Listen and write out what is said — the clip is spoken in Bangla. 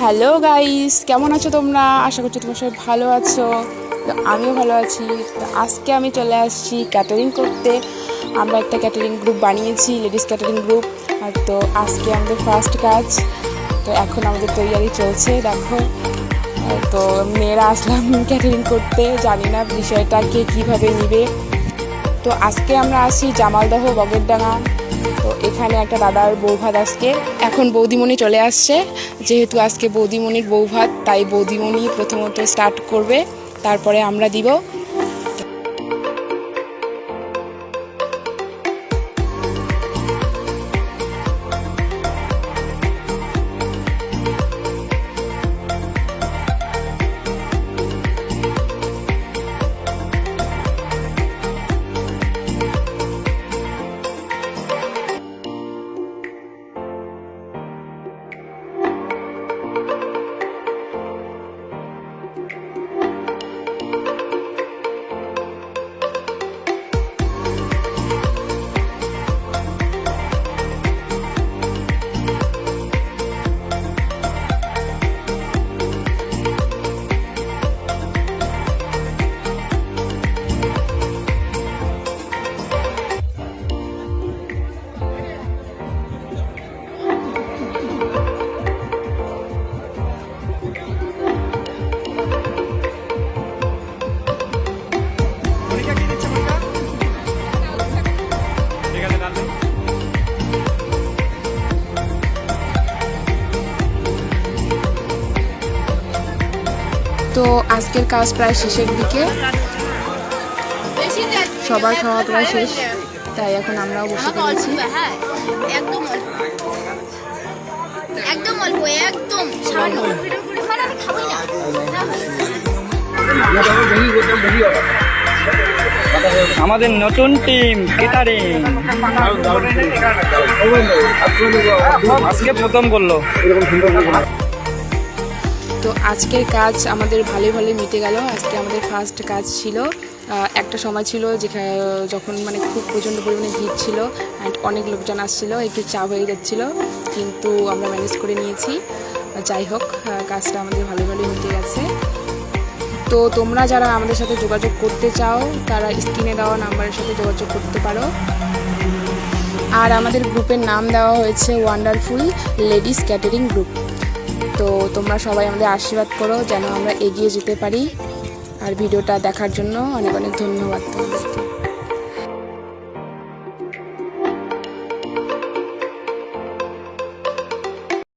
হ্যালো গাইস, কেমন আছো তোমরা? আশা করছি তোমরা সবাই ভালো আছো। তো আমিও ভালো আছি। তো আজকে আমি চলে আসছি ক্যাটারিং করতে। আমরা একটা ক্যাটারিং গ্রুপ বানিয়েছি, লেডিস ক্যাটারিং গ্রুপ। আর তো আজকে আমাদের ফার্স্ট কাজ। তো এখন আমাদের তৈরি চলছে, দেখো। তো মেয়েরা আসলাম ক্যাটারিং করতে, জানি না বিষয়টা কে কীভাবে নিবে। তো আজকে আমরা আসছি জামালদহ বগেরডাঙ্গা। তো এখানে একটা দাদার বৌভাত আজকে, এখন বৌদিমণি চলে আসছে। যেহেতু আজকে বৌদিমণির বৌভাত, তাই বৌদিমণি প্রথমত স্টার্ট করবে, তারপরে আমরা দিব। তো আজকের কাজ প্রায় শেষের দিকে, সবার খাওয়া প্রায় শেষ, তাই এখন আমরাও বসে পড়েছি। আমাদের নতুন টিম ক্যাটারিং আজকে প্রথম করলো। তো আজকের কাজ আমাদের ভালোই মিটে গেল। আজকে আমাদের ফার্স্ট কাজ ছিল। একটা সময় ছিল যখন মানে খুব প্রচণ্ড পরিমাণে ভিড় ছিল অ্যান্ড অনেক লোকজন আসছিল, একটু চাপ হয়ে যাচ্ছিল, কিন্তু আমরা ম্যানেজ করে নিয়েছি। যাই হোক, কাজটা আমাদের ভালোই মিটে গেছে। তো তোমরা যারা আমাদের সাথে যোগাযোগ করতে চাও, তারা স্ক্রিনে দেওয়া নাম্বারের সাথে যোগাযোগ করতে পারো। আর আমাদের গ্রুপের নাম দেওয়া হয়েছে ওয়ান্ডারফুল লেডিস ক্যাটারিং গ্রুপ। তো তোমরা সবাই আমাদের আশীর্বাদ করো যেন আমরা এগিয়ে যেতে পারি। আর ভিডিওটা দেখার জন্য অনেক ধন্যবাদ তোমাদেরকে।